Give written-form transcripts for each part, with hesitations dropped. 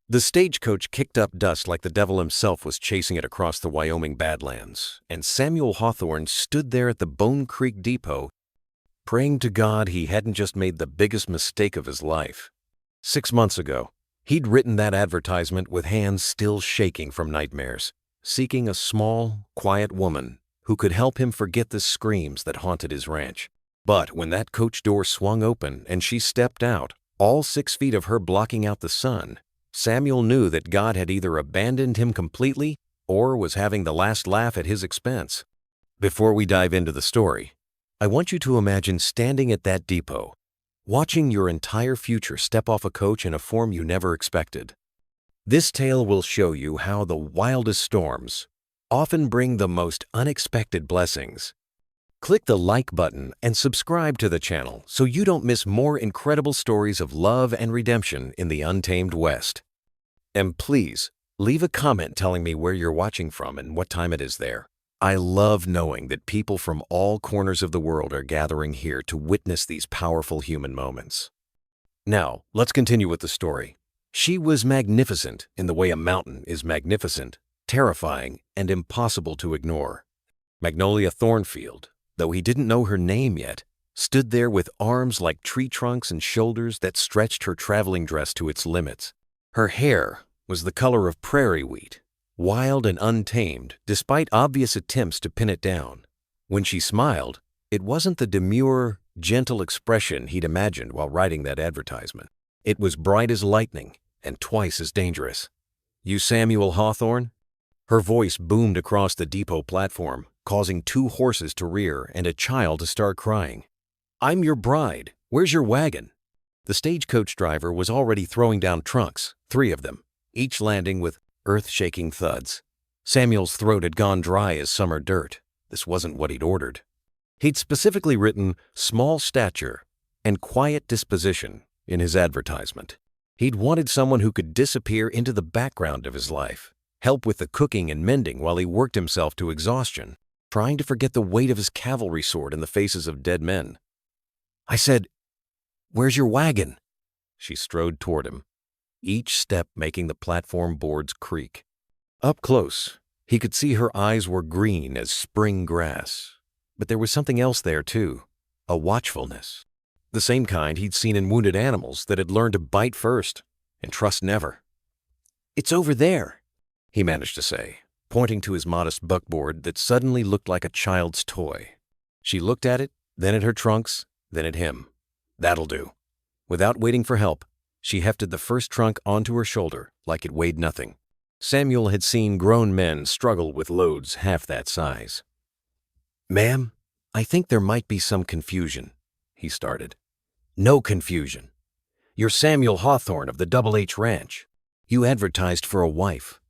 The stagecoach kicked up dust like the devil himself was chasing it across the Wyoming Badlands, and Samuel Hawthorne stood there at the Bone Creek Depot, praying to God he hadn't just made the biggest mistake of his life. 6 months ago, he'd written that advertisement with hands still shaking from nightmares, seeking a small, quiet woman who could help him forget the screams that haunted his ranch. But when that coach door swung open and she stepped out, all 6 feet of her blocking out the sun, Samuel knew that God had either abandoned him completely or was having the last laugh at his expense. Before we dive into the story, I want you to imagine standing at that depot, watching your entire future step off a coach in a form you never expected. This tale will show you how the wildest storms often bring the most unexpected blessings. Click the like button and subscribe to the channel so you don't miss more incredible stories of love and redemption in the untamed West. And please, leave a comment telling me where you're watching from and what time it is there. I love knowing that people from all corners of the world are gathering here to witness these powerful human moments. Now, let's continue with the story. She was magnificent in the way a mountain is magnificent, terrifying, and impossible to ignore. Magnolia Thornfield, though he didn't know her name yet, stood there with arms like tree trunks and shoulders that stretched her traveling dress to its limits. Her hair was the color of prairie wheat, wild and untamed despite obvious attempts to pin it down. When she smiled, it wasn't the demure, gentle expression he'd imagined while writing that advertisement. It was bright as lightning and twice as dangerous. "You Samuel Hawthorne?" Her voice boomed across the depot platform, causing 2 horses to rear and a child to start crying. "I'm your bride. Where's your wagon?" The stagecoach driver was already throwing down trunks, 3 of them, each landing with earth-shaking thuds. Samuel's throat had gone dry as summer dirt. This wasn't what he'd ordered. He'd specifically written small stature and quiet disposition in his advertisement. He'd wanted someone who could disappear into the background of his life, help with the cooking and mending while he worked himself to exhaustion, trying to forget the weight of his cavalry sword in the faces of dead men. "I said, where's your wagon?" She strode toward him, each step making the platform boards creak. Up close, he could see her eyes were green as spring grass. But there was something else there too, a watchfulness. The same kind he'd seen in wounded animals that had learned to bite first and trust never. "It's over there," he managed to say, pointing to his modest buckboard that suddenly looked like a child's toy. She looked at it, then at her trunks, then at him. "That'll do." Without waiting for help, she hefted the first trunk onto her shoulder like it weighed nothing. Samuel had seen grown men struggle with loads half that size. "Ma'am, I think there might be some confusion," he started. "No confusion. You're Samuel Hawthorne of the Double H Ranch. You advertised for a wife,"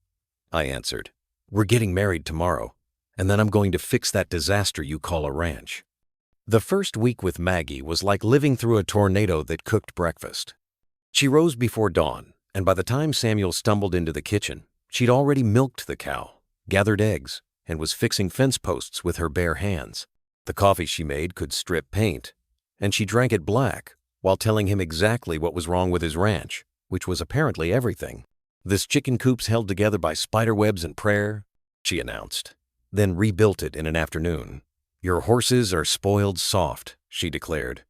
I answered. "We're getting married tomorrow, and then I'm going to fix that disaster you call a ranch." The first week with Maggie was like living through a tornado that cooked breakfast. She rose before dawn, and by the time Samuel stumbled into the kitchen, she'd already milked the cow, gathered eggs, and was fixing fence posts with her bare hands. The coffee she made could strip paint, and she drank it black while telling him exactly what was wrong with his ranch, which was apparently everything. "This chicken coop's held together by spider webs and prayer," she announced, then rebuilt it in an afternoon. "Your horses are spoiled soft," she declared,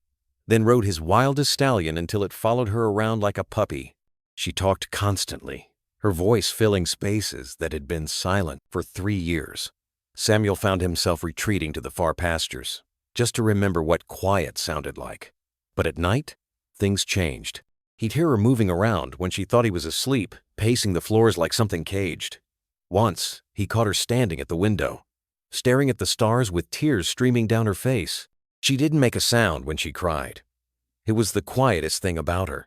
then rode his wildest stallion until it followed her around like a puppy. She talked constantly, her voice filling spaces that had been silent for 3 years. Samuel found himself retreating to the far pastures, just to remember what quiet sounded like. But at night, things changed. He'd hear her moving around when she thought he was asleep, pacing the floors like something caged. Once, he caught her standing at the window, staring at the stars with tears streaming down her face. She didn't make a sound when she cried. It was the quietest thing about her.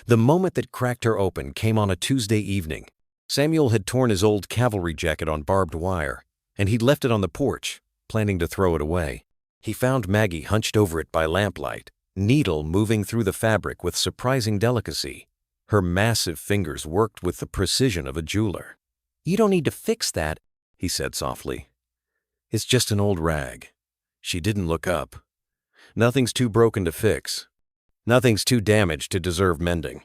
The moment that cracked her open came on a Tuesday evening. Samuel had torn his old cavalry jacket on barbed wire, and he'd left it on the porch, planning to throw it away. He found Maggie hunched over it by lamplight, needle moving through the fabric with surprising delicacy. Her massive fingers worked with the precision of a jeweler. "You don't need to fix that," he said softly. "It's just an old rag." She didn't look up. "Nothing's too broken to fix. Nothing's too damaged to deserve mending."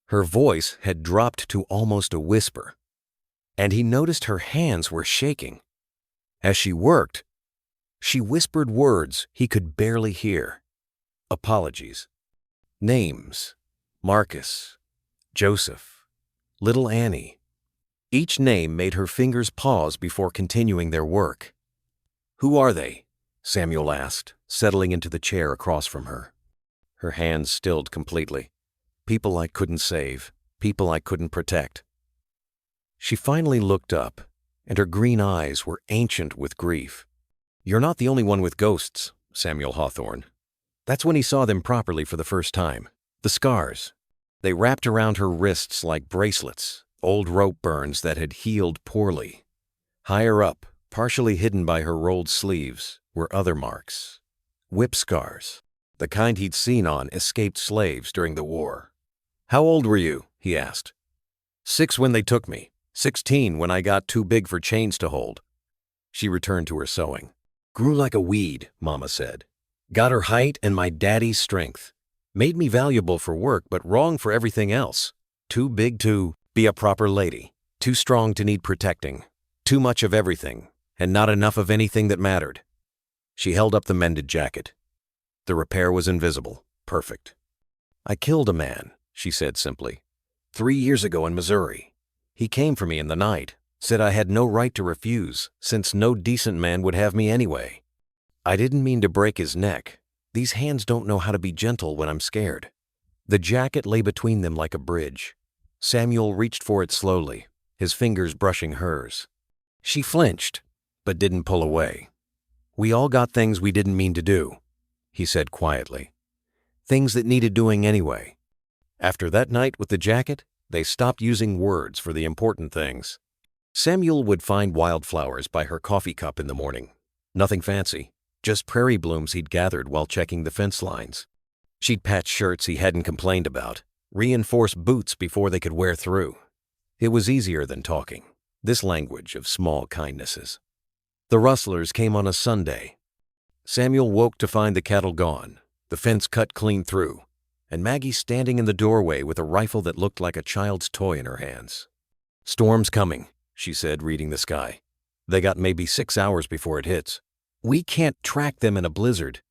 Her voice had dropped to almost a whisper, and he noticed her hands were shaking. As she worked, she whispered words he could barely hear. Apologies. Names. Marcus. Joseph. Little Annie. Each name made her fingers pause before continuing their work. "Who are they?" Samuel asked, settling into the chair across from her. Her hands stilled completely. "People I couldn't save. People I couldn't protect." She finally looked up, and her green eyes were ancient with grief. "You're not the only one with ghosts, Samuel Hawthorne." That's when he saw them properly for the first time. The scars. They wrapped around her wrists like bracelets, old rope burns that had healed poorly. Higher up, partially hidden by her rolled sleeves, were other marks. Whip scars, the kind he'd seen on escaped slaves during the war. "How old were you?" he asked. 6 when they took me. 16 when I got too big for chains to hold." She returned to her sewing. "Grew like a weed," Mama said. "Got her height and my daddy's strength. Made me valuable for work but wrong for everything else. Too big to be a proper lady. Too strong to need protecting. Too much of everything, and not enough of anything that mattered." She held up the mended jacket. The repair was invisible, perfect. "I killed a man," she said simply. 3 years ago in Missouri. He came for me in the night, said I had no right to refuse, since no decent man would have me anyway. I didn't mean to break his neck. These hands don't know how to be gentle when I'm scared." The jacket lay between them like a bridge. Samuel reached for it slowly, his fingers brushing hers. She flinched, but didn't pull away. "We all got things we didn't mean to do," he said quietly. "Things that needed doing anyway." After that night with the jacket, they stopped using words for the important things. Samuel would find wildflowers by her coffee cup in the morning. Nothing fancy, just prairie blooms he'd gathered while checking the fence lines. She'd patch shirts he hadn't complained about, reinforce boots before they could wear through. It was easier than talking, this language of small kindnesses. The rustlers came on a Sunday. Samuel woke to find the cattle gone, the fence cut clean through, and Maggie standing in the doorway with a rifle that looked like a child's toy in her hands. "Storm's coming," she said, reading the sky. "They got maybe 6 hours before it hits. We can't track them in a blizzard.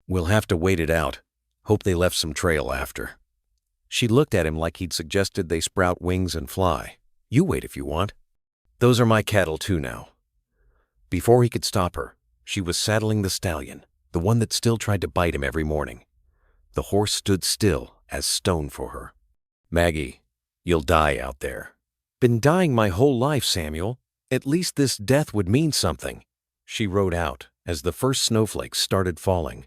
We'll have to wait it out. Hope they left some trail after." She looked at him like he'd suggested they sprout wings and fly. "You wait if you want. Those are my cattle too now." Before he could stop her, she was saddling the stallion, the one that still tried to bite him every morning. The horse stood still as stone for her. "Maggie, you'll die out there." "Been dying my whole life, Samuel. At least this death would mean something," she rode out as the first snowflakes started falling.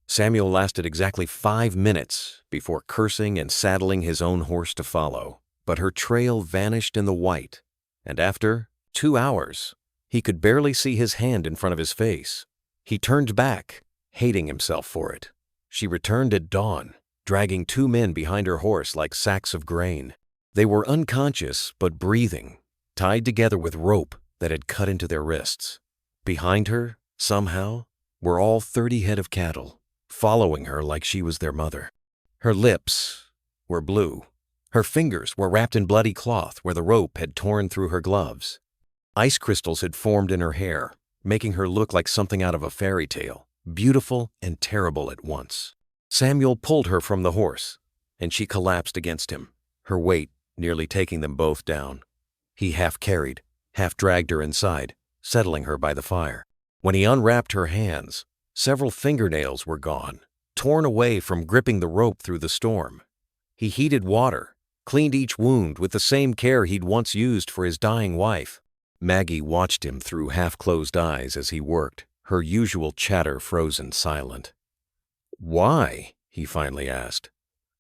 Samuel lasted exactly 5 minutes before cursing and saddling his own horse to follow, but her trail vanished in the white, and after 2 hours, he could barely see his hand in front of his face. He turned back, hating himself for it. She returned at dawn, dragging 2 men behind her horse like sacks of grain. They were unconscious but breathing, tied together with rope that had cut into their wrists. Behind her, somehow, were all 30 head of cattle, following her like she was their mother. Her lips were blue. Her fingers were wrapped in bloody cloth where the rope had torn through her gloves. Ice crystals had formed in her hair, making her look like something out of a fairy tale, beautiful and terrible at once. Samuel pulled her from the horse, and she collapsed against him, her weight nearly taking them both down. He half carried, half dragged her inside, settling her by the fire. When he unwrapped her hands, several fingernails were gone, torn away from gripping the rope through the storm. He heated water, cleaned each wound with the same care he'd once used for his dying wife. Maggie watched him through half-closed eyes as he worked, her usual chatter frozen silent. "Why?" he finally asked.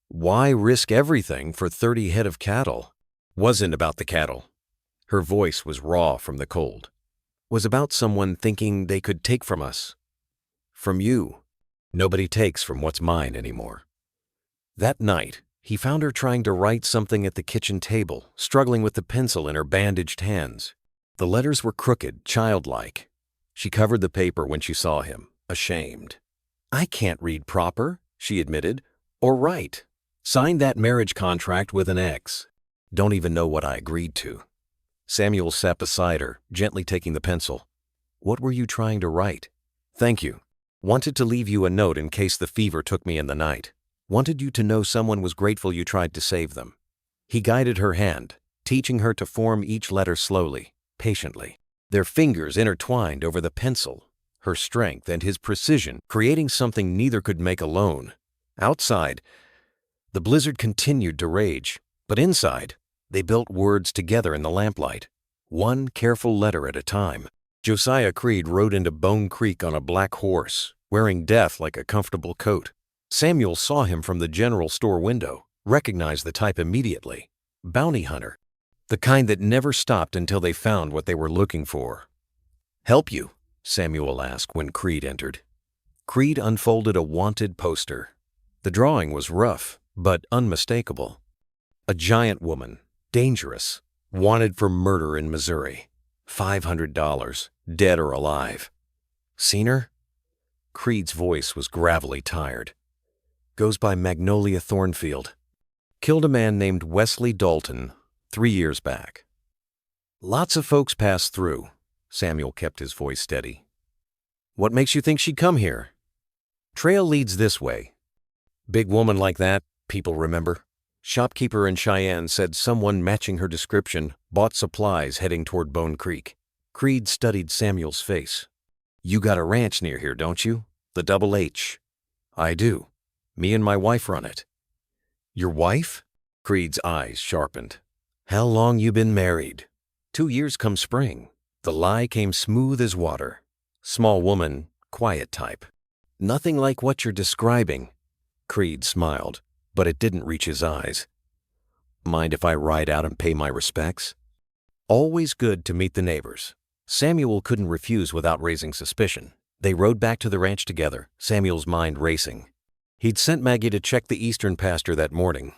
"Why risk everything for 30 head of cattle?" "Wasn't about the cattle." Her voice was raw from the cold. "Was about someone thinking they could take from us. From you. Nobody takes from what's mine anymore." That night, he found her trying to write something at the kitchen table, struggling with the pencil in her bandaged hands. The letters were crooked, childlike. She covered the paper when she saw him, ashamed. "I can't read proper," she admitted, "or write. Signed that marriage contract with an X. Don't even know what I agreed to. Samuel sat beside her, gently taking the pencil. What were you trying to write? Thank you. Wanted to leave you a note in case the fever took me in the night. Wanted you to know someone was grateful you tried to save them. He guided her hand, teaching her to form each letter slowly, patiently. Their fingers intertwined over the pencil, her strength and his precision, creating something neither could make alone. Outside, the blizzard continued to rage, but inside, they built words together in the lamplight, one careful letter at a time. Josiah Creed rode into Bone Creek on a black horse, wearing death like a comfortable coat. Samuel saw him from the general store window, recognized the type immediately. Bounty hunter. The kind that never stopped until they found what they were looking for. Help you? Samuel asked when Creed entered. Creed unfolded a wanted poster. The drawing was rough, but unmistakable. A giant woman, dangerous, wanted for murder in Missouri. $500, dead or alive. Seen her? Creed's voice was gravelly tired. Goes by Magnolia Thornfield. Killed a man named Wesley Dalton 3 years back. Lots of folks pass through. Samuel kept his voice steady. What makes you think she'd come here? Trail leads this way. Big woman like that, people remember. Shopkeeper in Cheyenne said someone matching her description bought supplies heading toward Bone Creek. Creed studied Samuel's face. You got a ranch near here, don't you? The Double H. I do. Me and my wife run it. Your wife? Creed's eyes sharpened. How long you been married? 2 years come spring. The lie came smooth as water. Small woman, quiet type. Nothing like what you're describing. Creed smiled, but it didn't reach his eyes. Mind if I ride out and pay my respects? Always good to meet the neighbors. Samuel couldn't refuse without raising suspicion. They rode back to the ranch together, Samuel's mind racing. He'd sent Maggie to check the eastern pasture that morning.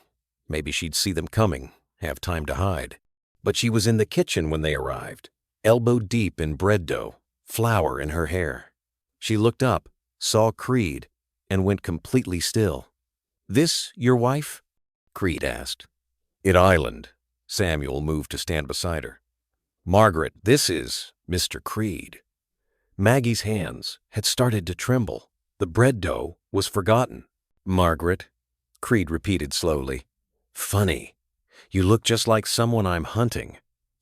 Maybe she'd see them coming, have time to hide. But she was in the kitchen when they arrived, elbow deep in bread dough, flour in her hair. She looked up, saw Creed, and went completely still. This your wife? Creed asked. It Island. Samuel moved to stand beside her. Margaret, this is Mr. Creed. Maggie's hands had started to tremble. The bread dough was forgotten. Margaret, Creed repeated slowly. Funny. You look just like someone I'm hunting.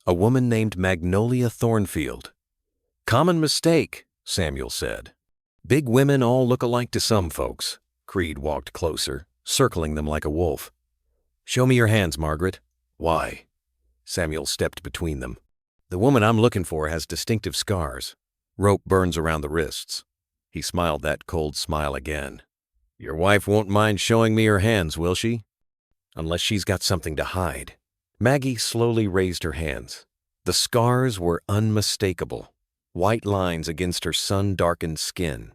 A woman named Magnolia Thornfield. Common mistake, Samuel said. Big women all look alike to some folks. Creed walked closer, circling them like a wolf. Show me your hands, Margaret. Why? Samuel stepped between them. The woman I'm looking for has distinctive scars. Rope burns around the wrists. He smiled that cold smile again. Your wife won't mind showing me her hands, will she? Unless she's got something to hide. Maggie slowly raised her hands. The scars were unmistakable. White lines against her sun-darkened skin.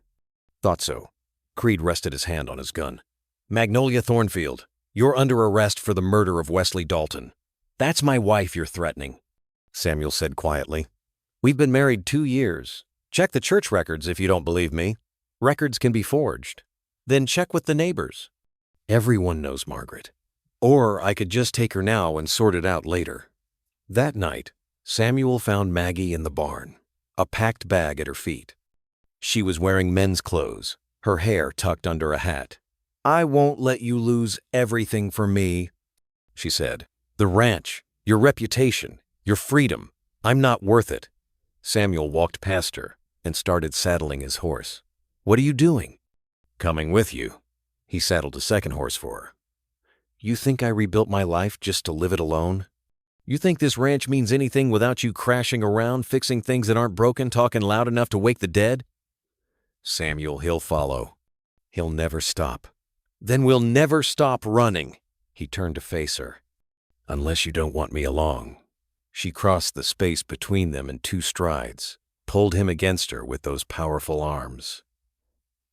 Thought so. Creed rested his hand on his gun. Magnolia Thornfield, you're under arrest for the murder of Wesley Dalton. That's my wife you're threatening, Samuel said quietly. We've been married 2 years. Check the church records if you don't believe me. Records can be forged. Then check with the neighbors. Everyone knows Margaret. Or I could just take her now and sort it out later. That night, Samuel found Maggie in the barn, a packed bag at her feet. She was wearing men's clothes, her hair tucked under a hat. I won't let you lose everything for me, she said. The ranch, your reputation, your freedom. I'm not worth it. Samuel walked past her and started saddling his horse. What are you doing? Coming with you. He saddled a second horse for her. You think I rebuilt my life just to live it alone? You think this ranch means anything without you crashing around, fixing things that aren't broken, talking loud enough to wake the dead? Samuel, he'll follow. He'll never stop. Then we'll never stop running. He turned to face her. Unless you don't want me along. She crossed the space between them in 2 strides, pulled him against her with those powerful arms.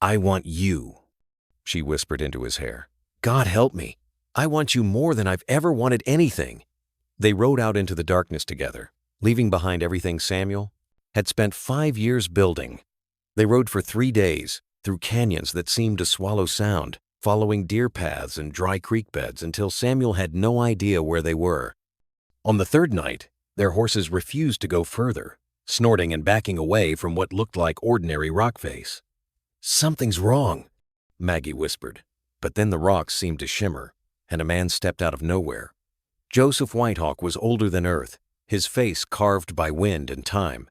I want you, she whispered into his hair. God help me. I want you more than I've ever wanted anything. They rode out into the darkness together, leaving behind everything Samuel had spent 5 years building. They rode for 3 days, through canyons that seemed to swallow sound, following deer paths and dry creek beds until Samuel had no idea where they were. On the third night, their horses refused to go further, snorting and backing away from what looked like ordinary rock face. "Something's wrong," Maggie whispered, but then the rocks seemed to shimmer, and a man stepped out of nowhere. Joseph Whitehawk was older than earth, his face carved by wind and time.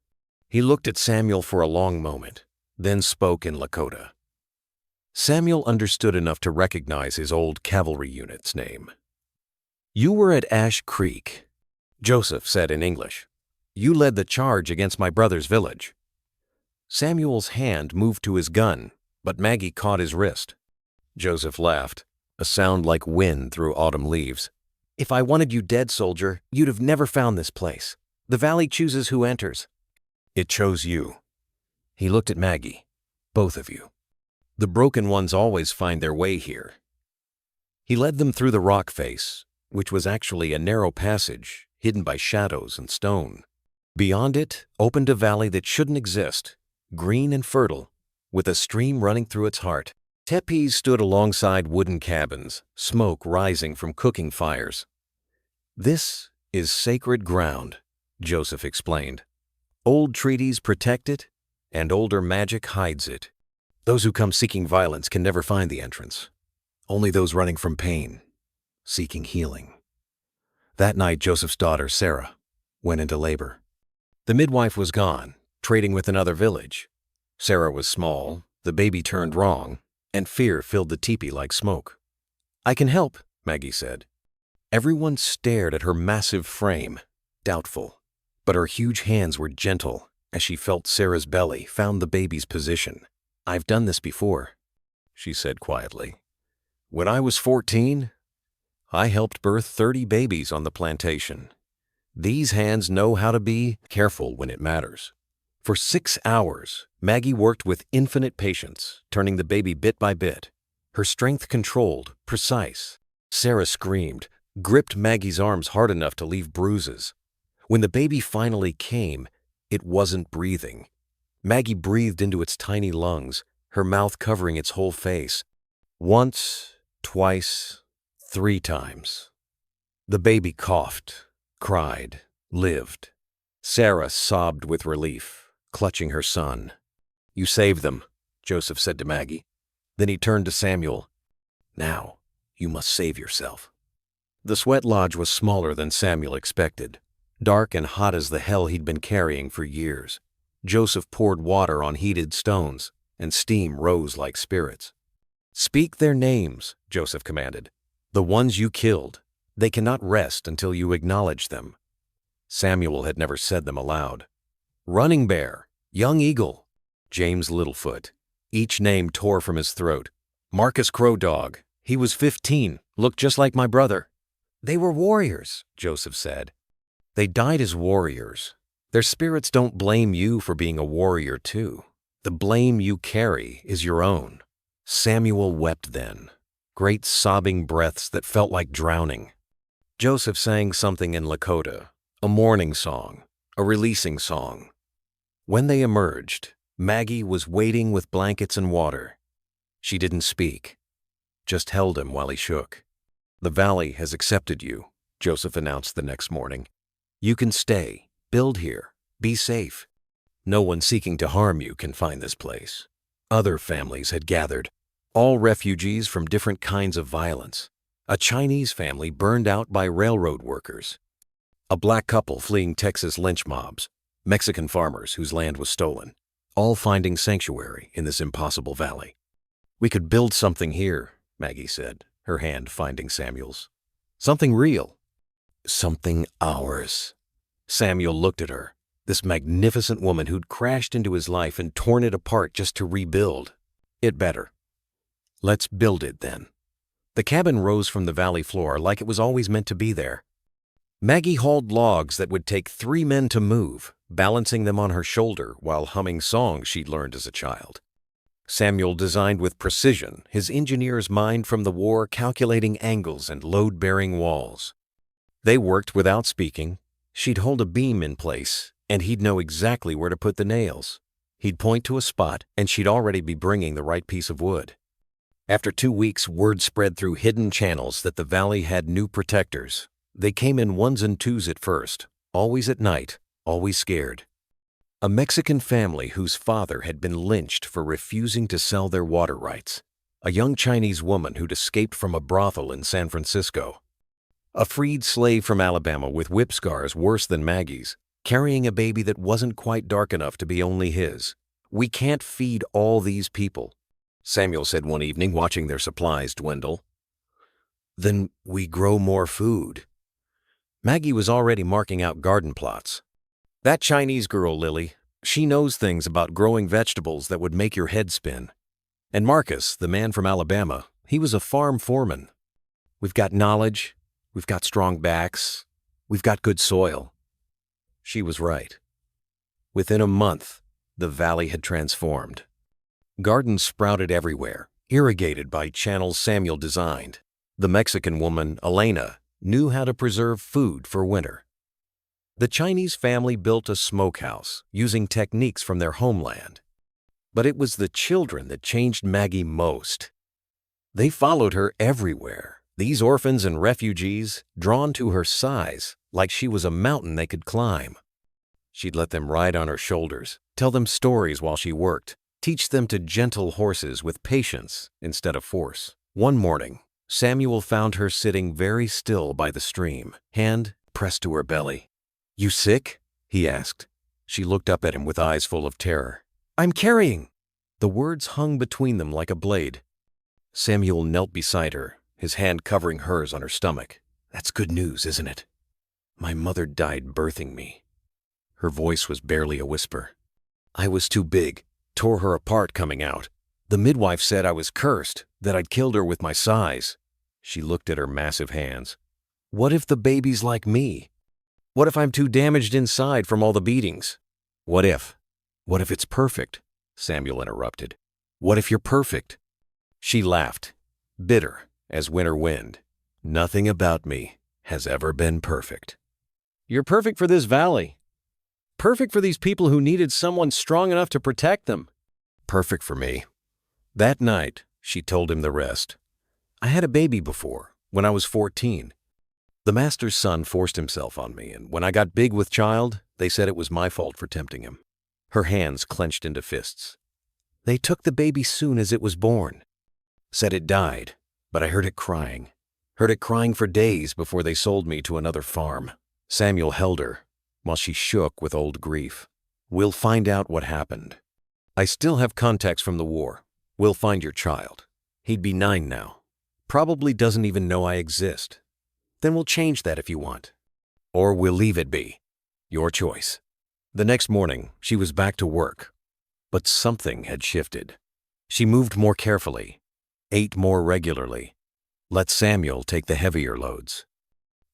He looked at Samuel for a long moment, then spoke in Lakota. Samuel understood enough to recognize his old cavalry unit's name. "You were at Ash Creek," Joseph said in English. "You led the charge against my brother's village." Samuel's hand moved to his gun, but Maggie caught his wrist. Joseph laughed, a sound like wind through autumn leaves. "If I wanted you dead, soldier, you'd have never found this place. The valley chooses who enters." "It chose you." He looked at Maggie. "Both of you. The broken ones always find their way here." He led them through the rock face, which was actually a narrow passage hidden by shadows and stone. Beyond it opened a valley that shouldn't exist, green and fertile, with a stream running through its heart. Tepees stood alongside wooden cabins, smoke rising from cooking fires. "This is sacred ground," Joseph explained. "Old treaties protect it, and older magic hides it. Those who come seeking violence can never find the entrance. Only those running from pain, seeking healing." That night, Joseph's daughter, Sarah, went into labor. The midwife was gone, trading with another village. Sarah was small, the baby turned wrong, and fear filled the teepee like smoke. "I can help," Maggie said. Everyone stared at her massive frame, doubtful, but her huge hands were gentle as she felt Sarah's belly, found the baby's position. "I've done this before," she said quietly. "When I was 14, I helped birth 30 babies on the plantation. These hands know how to be careful when it matters." For 6 hours, Maggie worked with infinite patience, turning the baby bit by bit, her strength controlled, precise. Sarah screamed, gripped Maggie's arms hard enough to leave bruises. When the baby finally came, it wasn't breathing. Maggie breathed into its tiny lungs, her mouth covering its whole face. Once, twice, 3 times. The baby coughed, cried, lived. Sarah sobbed with relief, clutching her son. "You saved them," Joseph said to Maggie. Then he turned to Samuel. "Now, you must save yourself." The sweat lodge was smaller than Samuel expected, dark and hot as the hell he'd been carrying for years. Joseph poured water on heated stones, and steam rose like spirits. "Speak their names," Joseph commanded. "The ones you killed. They cannot rest until you acknowledge them." Samuel had never said them aloud. "Running Bear, Young Eagle, James Littlefoot." Each name tore from his throat. "Marcus Crow Dog. He was 15, looked just like my brother." "They were warriors," Joseph said. "They died as warriors. Their spirits don't blame you for being a warrior too. The blame you carry is your own." Samuel wept then, great sobbing breaths that felt like drowning. Joseph sang something in Lakota, a mourning song, a releasing song. When they emerged, Maggie was waiting with blankets and water. She didn't speak, just held him while he shook. "The valley has accepted you," Joseph announced the next morning. "You can stay, build here, be safe. No one seeking to harm you can find this place." Other families had gathered, all refugees from different kinds of violence. A Chinese family burned out by railroad workers. A black couple fleeing Texas lynch mobs. Mexican farmers whose land was stolen. All finding sanctuary in this impossible valley. "We could build something here," Maggie said, her hand finding Samuel's. "Something real. Something ours." Samuel looked at her, this magnificent woman who'd crashed into his life and torn it apart just to rebuild. "It better." "Let's build it then." The cabin rose from the valley floor like it was always meant to be there. Maggie hauled logs that would take 3 men to move, balancing them on her shoulder while humming songs she'd learned as a child. Samuel designed with precision, his engineer's mind from the war calculating angles and load-bearing walls. They worked without speaking. She'd hold a beam in place, and he'd know exactly where to put the nails. He'd point to a spot, and she'd already be bringing the right piece of wood. After 2 weeks, word spread through hidden channels that the valley had new protectors. They came in ones and twos at first, always at night, always scared. A Mexican family whose father had been lynched for refusing to sell their water rights. A young Chinese woman who'd escaped from a brothel in San Francisco. A freed slave from Alabama with whip scars worse than Maggie's, carrying a baby that wasn't quite dark enough to be only his. "We can't feed all these people," Samuel said one evening, watching their supplies dwindle. "Then we grow more food." Maggie was already marking out garden plots. "That Chinese girl, Lily, she knows things about growing vegetables that would make your head spin. And Marcus, the man from Alabama, he was a farm foreman. We've got knowledge, we've got strong backs, we've got good soil." She was right. Within a month, the valley had transformed. Gardens sprouted everywhere, irrigated by channels Samuel designed. The Mexican woman, Elena, knew how to preserve food for winter. The Chinese family built a smokehouse using techniques from their homeland. But it was the children that changed Maggie most. They followed her everywhere, these orphans and refugees, drawn to her size, like she was a mountain they could climb. She'd let them ride on her shoulders, tell them stories while she worked, teach them to gentle horses with patience instead of force. One morning, Samuel found her sitting very still by the stream, hand pressed to her belly. "You sick?" he asked. She looked up at him with eyes full of terror. "I'm carrying." The words hung between them like a blade. Samuel knelt beside her, his hand covering hers on her stomach. "That's good news, isn't it? My mother died birthing me." Her voice was barely a whisper. "I was too big, tore her apart coming out. The midwife said I was cursed, that I'd killed her with my size." She looked at her massive hands. "What if the baby's like me? What if I'm too damaged inside from all the beatings?" What if it's perfect?" Samuel interrupted. "What if you're perfect?" She laughed, bitter as winter wind. "Nothing about me has ever been perfect." "You're perfect for this valley. Perfect for these people who needed someone strong enough to protect them." "Perfect for me." That night, she told him the rest. "I had a baby before, when I was 14. The master's son forced himself on me, and when I got big with child, they said it was my fault for tempting him." Her hands clenched into fists. "They took the baby soon as it was born. Said it died, but I heard it crying. Heard it crying for days before they sold me to another farm." Samuel held her, while she shook with old grief. "We'll find out what happened. I still have contacts from the war. We'll find your child. He'd be 9 now. Probably doesn't even know I exist. Then we'll change that if you want. Or we'll leave it be. Your choice." The next morning, she was back to work. But something had shifted. She moved more carefully, ate more regularly, let Samuel take the heavier loads.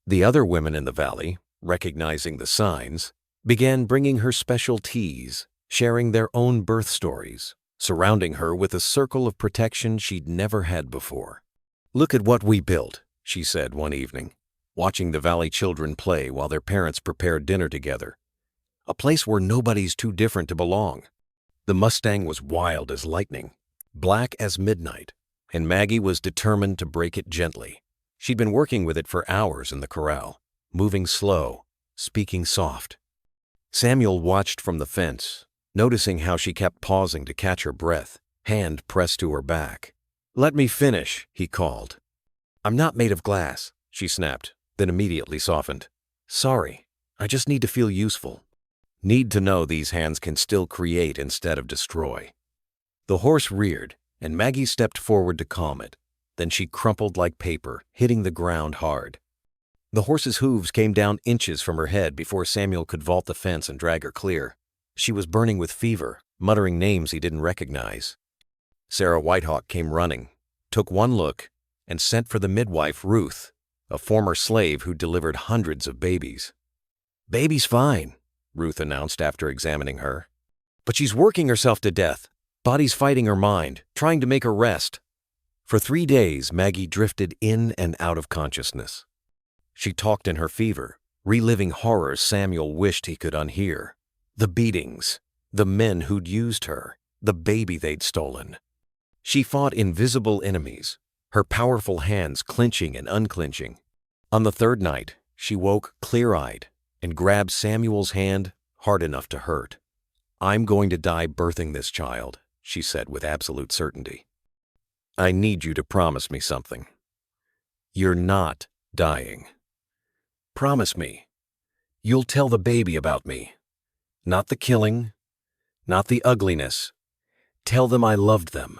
The other women in the valley, recognizing the signs, began bringing her special teas, sharing their own birth stories, surrounding her with a circle of protection she'd never had before. "Look at what we built," she said one evening, watching the valley children play while their parents prepared dinner together. "A place where nobody's too different to belong." The Mustang was wild as lightning, black as midnight, and Maggie was determined to break it gently. She'd been working with it for hours in the corral, moving slow, speaking soft. Samuel watched from the fence, noticing how she kept pausing to catch her breath, hand pressed to her back. "Let me finish," he called. "I'm not made of glass," she snapped, then immediately softened. "Sorry, I just need to feel useful. Need to know these hands can still create instead of destroy." The horse reared, and Maggie stepped forward to calm it. Then she crumpled like paper, hitting the ground hard. The horse's hooves came down inches from her head before Samuel could vault the fence and drag her clear. She was burning with fever, muttering names he didn't recognize. Sarah Whitehawk came running, took one look, and sent for the midwife, Ruth, a former slave who delivered hundreds of babies. "Baby's fine," Ruth announced after examining her. "But she's working herself to death. Body's fighting her mind, trying to make her rest." For 3 days, Maggie drifted in and out of consciousness. She talked in her fever, reliving horrors Samuel wished he could unhear. The beatings, the men who'd used her, the baby they'd stolen. She fought invisible enemies, her powerful hands clenching and unclenching. On the third night, she woke clear-eyed and grabbed Samuel's hand hard enough to hurt. "I'm going to die birthing this child," she said with absolute certainty. "I need you to promise me something. You're not dying. Promise me. You'll tell the baby about me. Not the killing, not the ugliness. Tell them I loved them.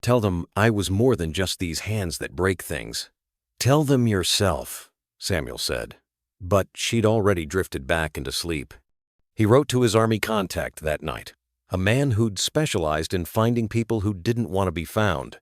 Tell them I was more than just these hands that break things. Tell them yourself," Samuel said. But she'd already drifted back into sleep. He wrote to his army contact that night, a man who'd specialized in finding people who didn't want to be found.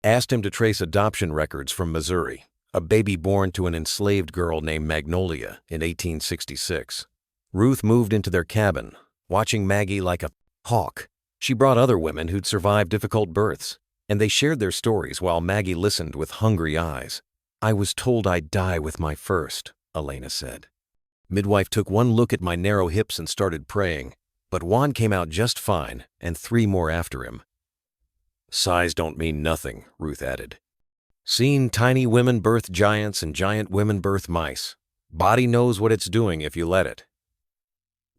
Asked him to trace adoption records from Missouri, a baby born to an enslaved girl named Magnolia in 1866. Ruth moved into their cabin, watching Maggie like a hawk. She brought other women who'd survived difficult births, and they shared their stories while Maggie listened with hungry eyes. "I was told I'd die with my first," Elena said. "Midwife took one look at my narrow hips and started praying, but Juan came out just fine, and 3 more after him." "Size don't mean nothing," Ruth added. "Seen tiny women birth giants and giant women birth mice. Body knows what it's doing if you let it."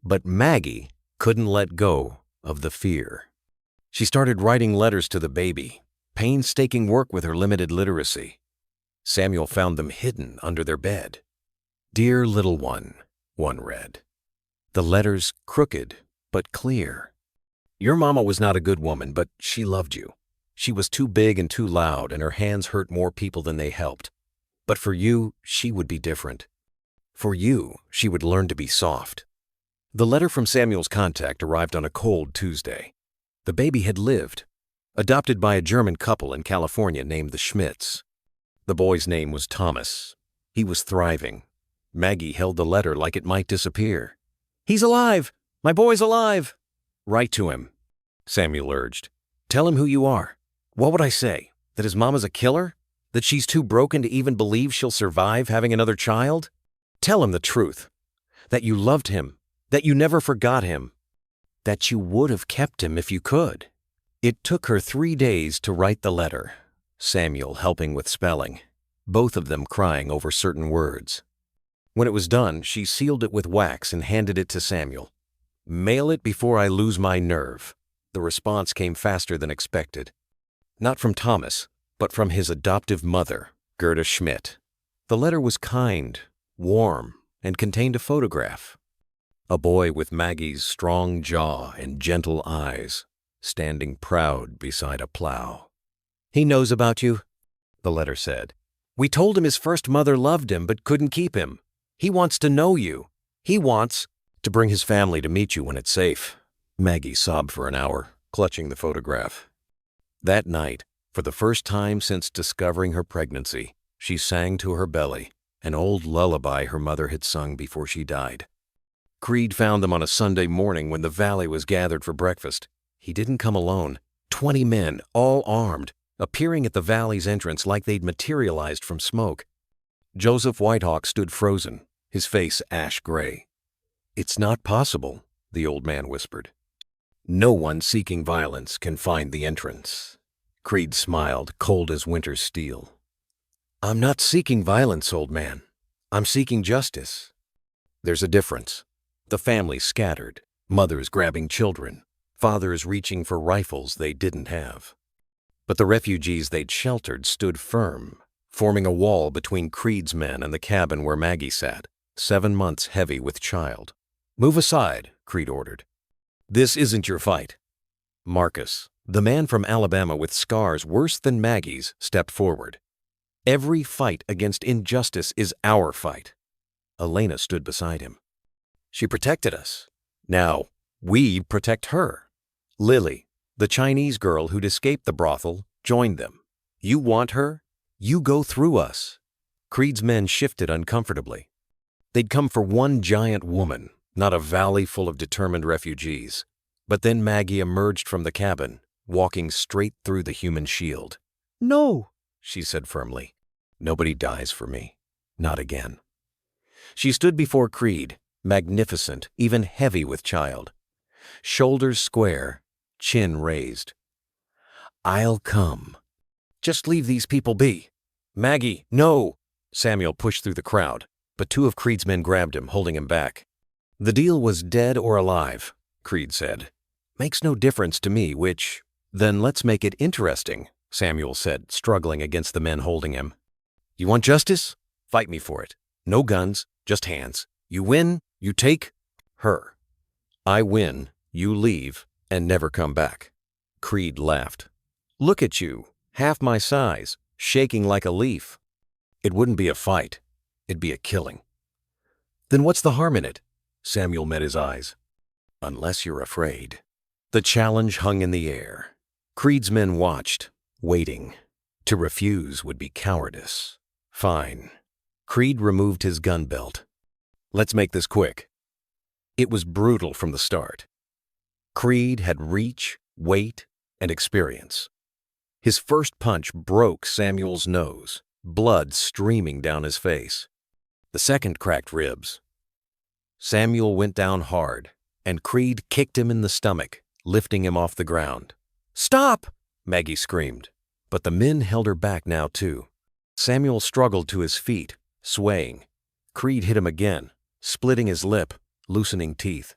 But Maggie couldn't let go of the fear. She started writing letters to the baby, painstaking work with her limited literacy. Samuel found them hidden under their bed. "Dear little one," one read. The letters crooked but clear. "Your mama was not a good woman, but she loved you. She was too big and too loud, and her hands hurt more people than they helped. But for you, she would be different. For you, she would learn to be soft." The letter from Samuel's contact arrived on a cold Tuesday. The baby had lived, adopted by a German couple in California named the Schmidts. The boy's name was Thomas. He was thriving. Maggie held the letter like it might disappear. "He's alive! My boy's alive!" "Write to him," Samuel urged. "Tell him who you are. What would I say? That his mama's a killer? That she's too broken to even believe she'll survive having another child? Tell him the truth. That you loved him. That you never forgot him. That you would have kept him if you could." It took her 3 days to write the letter, Samuel helping with spelling, both of them crying over certain words. When it was done, she sealed it with wax and handed it to Samuel. "Mail it before I lose my nerve." The response came faster than expected. Not from Thomas, but from his adoptive mother, Gerda Schmidt. The letter was kind, warm, and contained a photograph. A boy with Maggie's strong jaw and gentle eyes, standing proud beside a plow. "He knows about you," the letter said. "We told him his first mother loved him but couldn't keep him. He wants to know you. He wants to bring his family to meet you when it's safe." Maggie sobbed for an hour, clutching the photograph. That night, for the first time since discovering her pregnancy, she sang to her belly, an old lullaby her mother had sung before she died. Creed found them on a Sunday morning when the valley was gathered for breakfast. He didn't come alone. 20 men, all armed, appearing at the valley's entrance like they'd materialized from smoke. Joseph Whitehawk stood frozen, his face ash-gray. "It's not possible," the old man whispered. "No one seeking violence can find the entrance." Creed smiled, cold as winter's steel. "I'm not seeking violence, old man. I'm seeking justice." "There's a difference. The families scattered, mothers grabbing children, fathers reaching for rifles they didn't have. But the refugees they'd sheltered stood firm, forming a wall between Creed's men and the cabin where Maggie sat, 7 months heavy with child. "Move aside," Creed ordered. "This isn't your fight." Marcus, the man from Alabama with scars worse than Maggie's, stepped forward. "Every fight against injustice is our fight." Elena stood beside him. "She protected us. Now, we protect her." Lily, the Chinese girl who'd escaped the brothel, joined them. "You want her? You go through us." Creed's men shifted uncomfortably. They'd come for one giant woman, not a valley full of determined refugees. But then Maggie emerged from the cabin, walking straight through the human shield. "No," she said firmly. "Nobody dies for me. Not again." She stood before Creed, magnificent, even heavy with child. Shoulders square, chin raised. I'll come. Just leave these people be. Maggie, no! Samuel pushed through the crowd, but two of Creed's men grabbed him, holding him back. The deal was dead or alive, Creed said. Makes no difference to me which. Then let's make it interesting, Samuel said, struggling against the men holding him. You want justice? Fight me for it. No guns, just hands. You win, you take her. I win, you leave, and never come back. Creed laughed. Look at you, half my size, shaking like a leaf. It wouldn't be a fight. It'd be a killing. Then what's the harm in it? Samuel met his eyes. Unless you're afraid. The challenge hung in the air. Creed's men watched, waiting. To refuse would be cowardice. Fine. Creed removed his gun belt. Let's make this quick. It was brutal from the start. Creed had reach, weight, and experience. His first punch broke Samuel's nose, blood streaming down his face. The second cracked ribs. Samuel went down hard, and Creed kicked him in the stomach, lifting him off the ground. Stop! Maggie screamed, but the men held her back now too. Samuel struggled to his feet, swaying. Creed hit him again, splitting his lip, loosening teeth.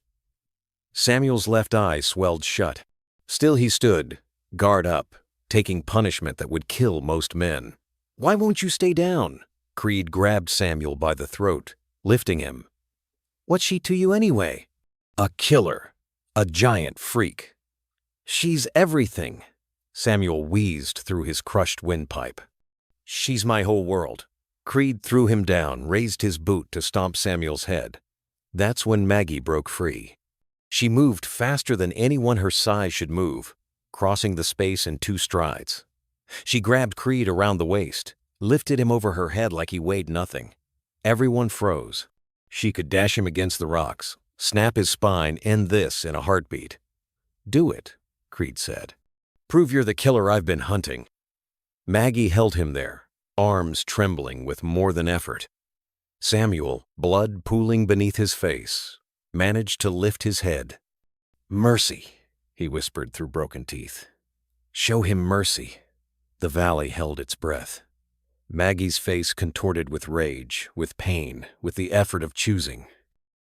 Samuel's left eye swelled shut. Still he stood, guard up, taking punishment that would kill most men. Why won't you stay down? Creed grabbed Samuel by the throat, lifting him. What's she to you anyway? A killer, a giant freak. She's everything. Samuel wheezed through his crushed windpipe. She's my whole world. Creed threw him down, raised his boot to stomp Samuel's head. That's when Maggie broke free. She moved faster than anyone her size should move, crossing the space in 2 strides. She grabbed Creed around the waist, lifted him over her head like he weighed nothing. Everyone froze. She could dash him against the rocks, snap his spine, end this in a heartbeat. Do it, Creed said. Prove you're the killer I've been hunting. Maggie held him there, arms trembling with more than effort. Samuel, blood pooling beneath his face, managed to lift his head. Mercy, he whispered through broken teeth. Show him mercy. The valley held its breath. Maggie's face contorted with rage, with pain, with the effort of choosing.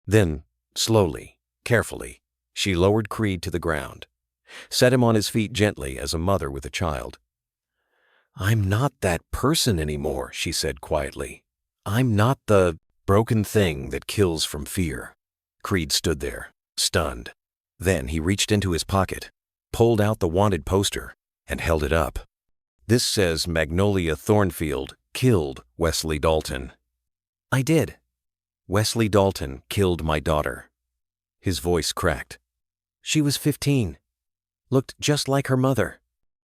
Then, slowly, carefully, she lowered Creed to the ground, set him on his feet gently as a mother with a child. I'm not that person anymore, she said quietly. I'm not the broken thing that kills from fear. Creed stood there, stunned. Then he reached into his pocket, pulled out the wanted poster, and held it up. This says Magnolia Thornfield killed Wesley Dalton. I did. Wesley Dalton killed my daughter. His voice cracked. She was 15. Looked just like her mother.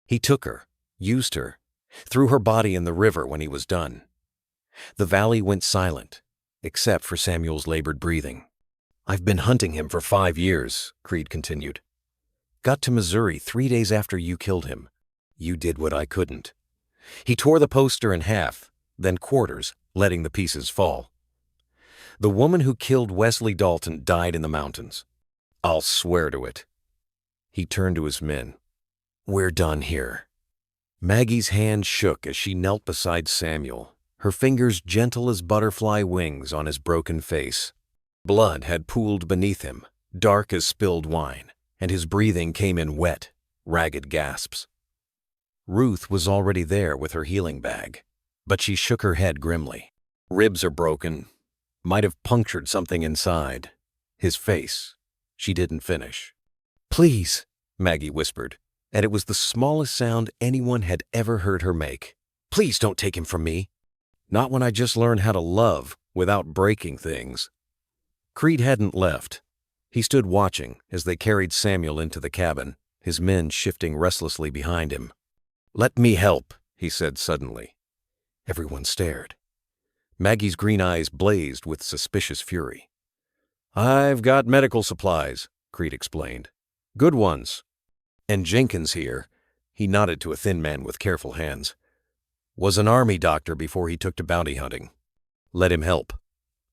He took her, used her, threw her body in the river when he was done. The valley went silent, except for Samuel's labored breathing. I've been hunting him for 5 years, Creed continued. Got to Missouri 3 days after you killed him. You did what I couldn't. He tore the poster in half, then quarters, letting the pieces fall. The woman who killed Wesley Dalton died in the mountains. I'll swear to it. He turned to his men. We're done here. Maggie's hand shook as she knelt beside Samuel, her fingers gentle as butterfly wings on his broken face. Blood had pooled beneath him, dark as spilled wine, and his breathing came in wet, ragged gasps. Ruth was already there with her healing bag, but she shook her head grimly. Ribs are broken. Might have punctured something inside. His face. She didn't finish. Please, Maggie whispered, and it was the smallest sound anyone had ever heard her make. Please don't take him from me. Not when I just learned how to love without breaking things. Creed hadn't left. He stood watching as they carried Samuel into the cabin, his men shifting restlessly behind him. Let me help, he said suddenly. Everyone stared. Maggie's green eyes blazed with suspicious fury. I've got medical supplies, Creed explained. Good ones. And Jenkins here, he nodded to a thin man with careful hands, was an army doctor before he took to bounty hunting. Let him help.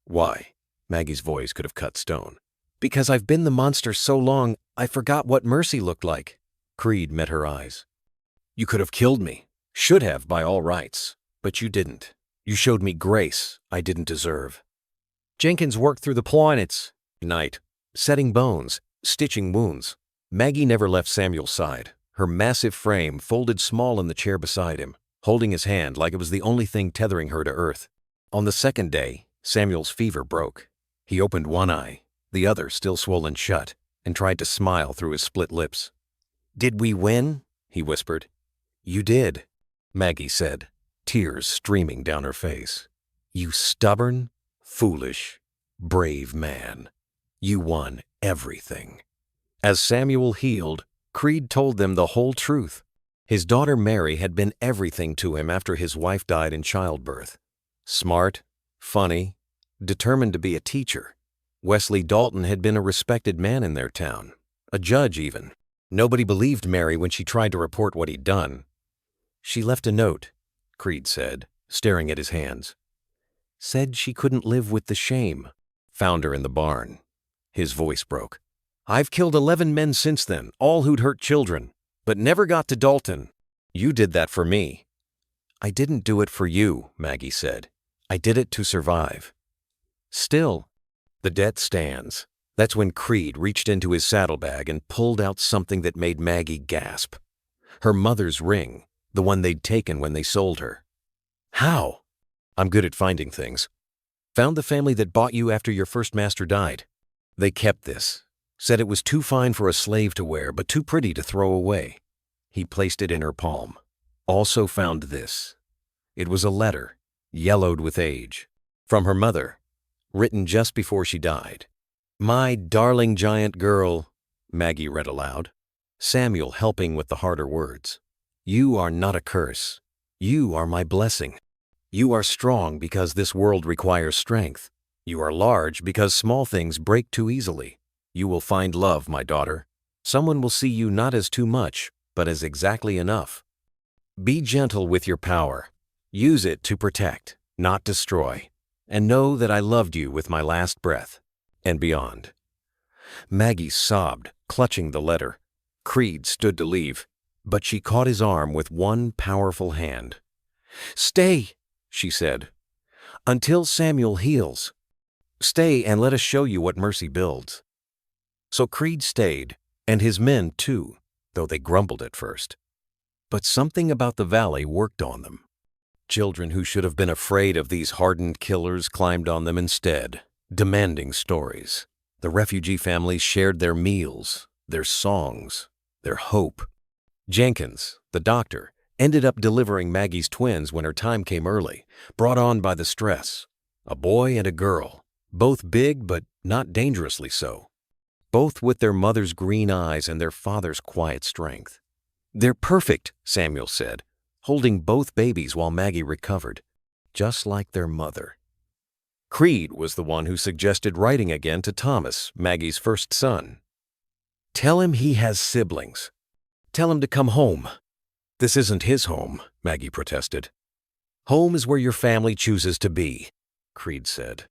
Why? Maggie's voice could have cut stone. Because I've been the monster so long, I forgot what mercy looked like. Creed met her eyes. You could have killed me. Should have, by all rights. But you didn't. You showed me grace I didn't deserve. Jenkins worked through the planets night, setting bones, stitching wounds. Maggie never left Samuel's side, her massive frame folded small in the chair beside him, holding his hand like it was the only thing tethering her to earth. On the second day, Samuel's fever broke. He opened one eye, the other still swollen shut, and tried to smile through his split lips. "Did we win?" he whispered. "You did," Maggie said, tears streaming down her face. "You stubborn, foolish, brave man. You won everything." As Samuel healed, Creed told them the whole truth. His daughter Mary had been everything to him after his wife died in childbirth. Smart, funny, determined to be a teacher. Wesley Dalton had been a respected man in their town, a judge even. Nobody believed Mary when she tried to report what he'd done. "She left a note," Creed said, staring at his hands. "Said she couldn't live with the shame. Found her in the barn." His voice broke. "I've killed 11 men since then, all who'd hurt children, but never got to Dalton. You did that for me." "I didn't do it for you," Maggie said. "I did it to survive." Still, the debt stands. That's when Creed reached into his saddlebag and pulled out something that made Maggie gasp. Her mother's ring, the one they'd taken when they sold her. "How?" "I'm good at finding things. Found the family that bought you after your first master died. They kept this. Said it was too fine for a slave to wear, but too pretty to throw away." He placed it in her palm. "Also found this." It was a letter, yellowed with age, from her mother, written just before she died. "My darling giant girl," Maggie read aloud, Samuel helping with the harder words. "You are not a curse. You are my blessing. You are strong because this world requires strength. You are large because small things break too easily. You will find love, my daughter. Someone will see you not as too much, but as exactly enough. Be gentle with your power. Use it to protect, not destroy. And know that I loved you with my last breath," and beyond. Maggie sobbed, clutching the letter. Creed stood to leave, but she caught his arm with one powerful hand. "Stay," she said, "until Samuel heals. Stay and let us show you what mercy builds." So Creed stayed, and his men too, though they grumbled at first. But something about the valley worked on them. Children who should have been afraid of these hardened killers climbed on them instead, demanding stories. The refugee families shared their meals, their songs, their hope. Jenkins, the doctor, ended up delivering Maggie's twins when her time came early, brought on by the stress. A boy and a girl, both big but not dangerously so. Both with their mother's green eyes and their father's quiet strength. "They're perfect," Samuel said, holding both babies while Maggie recovered, just like their mother. Creed was the one who suggested writing again to Thomas, Maggie's first son. "Tell him he has siblings. Tell him to come home." "This isn't his home," Maggie protested. "Home is where your family chooses to be," Creed said.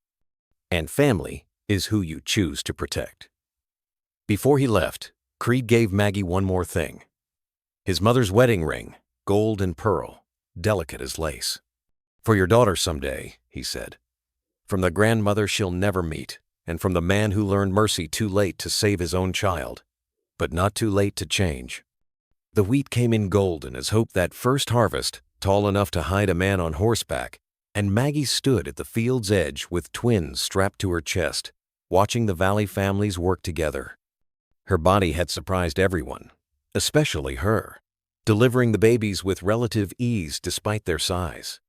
"And family is who you choose to protect." Before he left, Creed gave Maggie one more thing. His mother's wedding ring, gold and pearl, delicate as lace. "For your daughter someday," he said. "From the grandmother she'll never meet, and from the man who learned mercy too late to save his own child, but not too late to change." The wheat came in golden as hope that first harvest, tall enough to hide a man on horseback, and Maggie stood at the field's edge with twins strapped to her chest, watching the valley families work together. Her body had surprised everyone, especially her, delivering the babies with relative ease despite their size.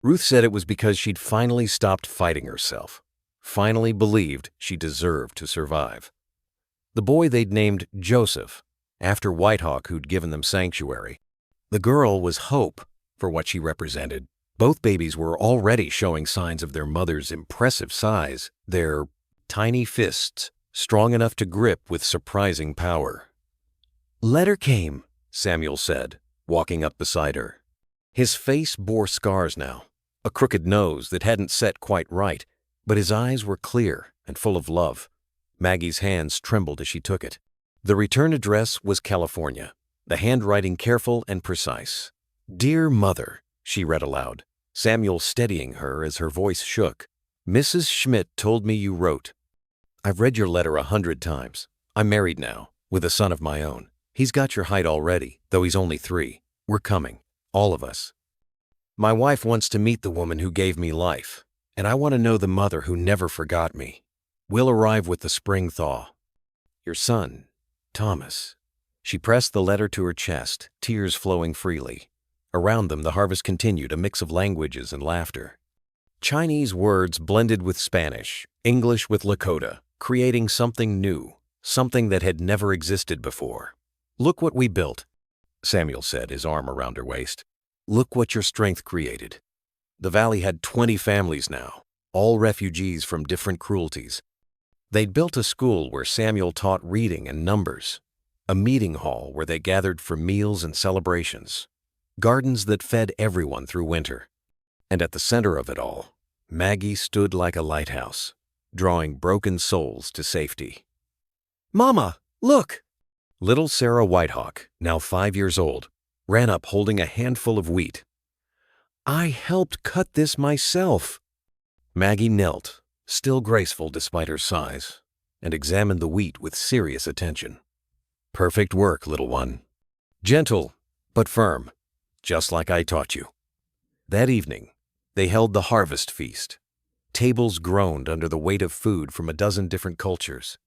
Ruth said it was because she'd finally stopped fighting herself, finally believed she deserved to survive. The boy they'd named Joseph, after Whitehawk who'd given them sanctuary. The girl was Hope, for what she represented. Both babies were already showing signs of their mother's impressive size, their tiny fists, strong enough to grip with surprising power. "Letter came," Samuel said, walking up beside her. His face bore scars now, a crooked nose that hadn't set quite right, but his eyes were clear and full of love. Maggie's hands trembled as she took it. The return address was California, the handwriting careful and precise. "Dear Mother," she read aloud, Samuel steadying her as her voice shook. "Mrs. Schmidt told me you wrote. I've read your letter 100 times. I'm married now, with a son of my own. He's got your height already, though he's only 3. We're coming, all of us. My wife wants to meet the woman who gave me life, and I want to know the mother who never forgot me. We'll arrive with the spring thaw. Your son, Thomas." She pressed the letter to her chest, tears flowing freely. Around them, the harvest continued, a mix of languages and laughter. Chinese words blended with Spanish, English with Lakota, creating something new, something that had never existed before. "Look what we built," Samuel said, his arm around her waist. "Look what your strength created." The valley had 20 families now, all refugees from different cruelties. They'd built a school where Samuel taught reading and numbers, a meeting hall where they gathered for meals and celebrations, gardens that fed everyone through winter. And at the center of it all, Maggie stood like a lighthouse, drawing broken souls to safety. "Mama, look!" Little Sarah Whitehawk, now 5 years old, ran up holding a handful of wheat. "I helped cut this myself." Maggie knelt, still graceful despite her size, and examined the wheat with serious attention. "Perfect work, little one. Gentle, but firm, just like I taught you." That evening, they held the harvest feast. Tables groaned under the weight of food from a dozen different cultures.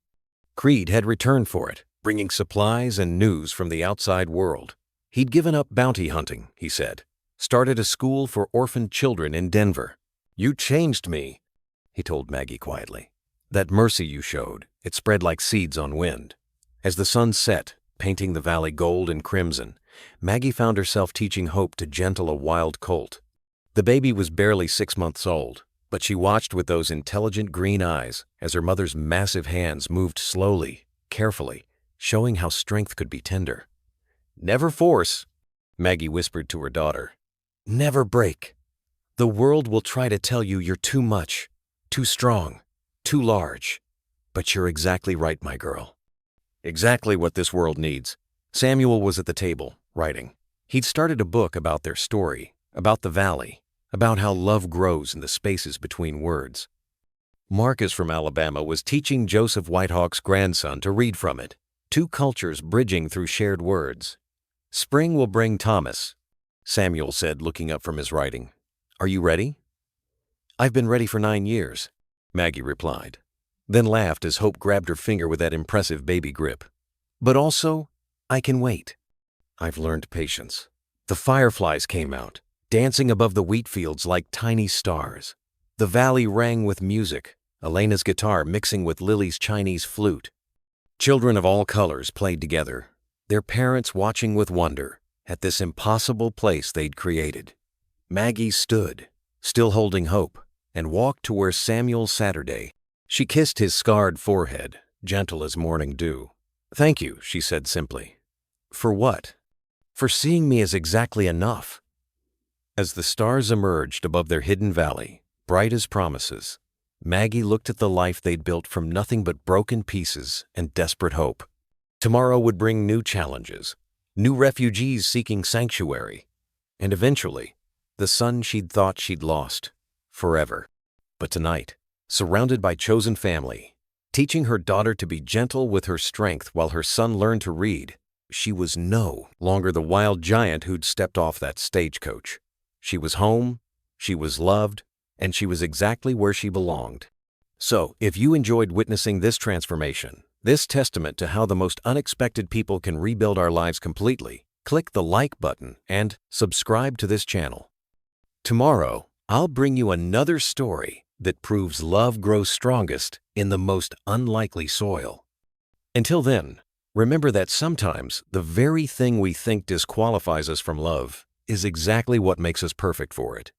Creed had returned for it, bringing supplies and news from the outside world. He'd given up bounty hunting, he said, started a school for orphaned children in Denver. "You changed me," he told Maggie quietly. "That mercy you showed, it spread like seeds on wind." As the sun set, painting the valley gold and crimson, Maggie found herself teaching hope to Gentle, a wild colt. The baby was barely 6 months old, but she watched with those intelligent green eyes as her mother's massive hands moved slowly, carefully, showing how strength could be tender. "Never force," Maggie whispered to her daughter. "Never break. The world will try to tell you you're too much, too strong, too large. But you're exactly right, my girl. Exactly what this world needs." Samuel was at the table, writing. He'd started a book about their story, about the valley, about how love grows in the spaces between words. Marcus from Alabama was teaching Joseph Whitehawk's grandson to read from it, 2 cultures bridging through shared words. "Spring will bring Thomas," Samuel said, looking up from his writing. "Are you ready?" "I've been ready for 9 years," Maggie replied, then laughed as hope grabbed her finger with that impressive baby grip. "But also, I can wait. I've learned patience." The fireflies came out, dancing above the wheat fields like tiny stars. The valley rang with music, Elena's guitar mixing with Lily's Chinese flute. Children of all colors played together, their parents watching with wonder at this impossible place they'd created. Maggie stood, still holding hope, and walked to where Samuel Saturday. She kissed his scarred forehead, gentle as morning dew. "Thank you," she said simply. "For what?" "For seeing me as exactly enough." As the stars emerged above their hidden valley, bright as promises, Maggie looked at the life they'd built from nothing but broken pieces and desperate hope. Tomorrow would bring new challenges, new refugees seeking sanctuary, and eventually, the son she'd thought she'd lost, forever. But tonight, surrounded by chosen family, teaching her daughter to be gentle with her strength while her son learned to read, she was no longer the wild giant who'd stepped off that stagecoach. She was home, she was loved, and she was exactly where she belonged. So, if you enjoyed witnessing this transformation, this testament to how the most unexpected people can rebuild our lives completely, click the like button and subscribe to this channel. Tomorrow, I'll bring you another story that proves love grows strongest in the most unlikely soil. Until then, remember that sometimes the very thing we think disqualifies us from love is exactly what makes us perfect for it.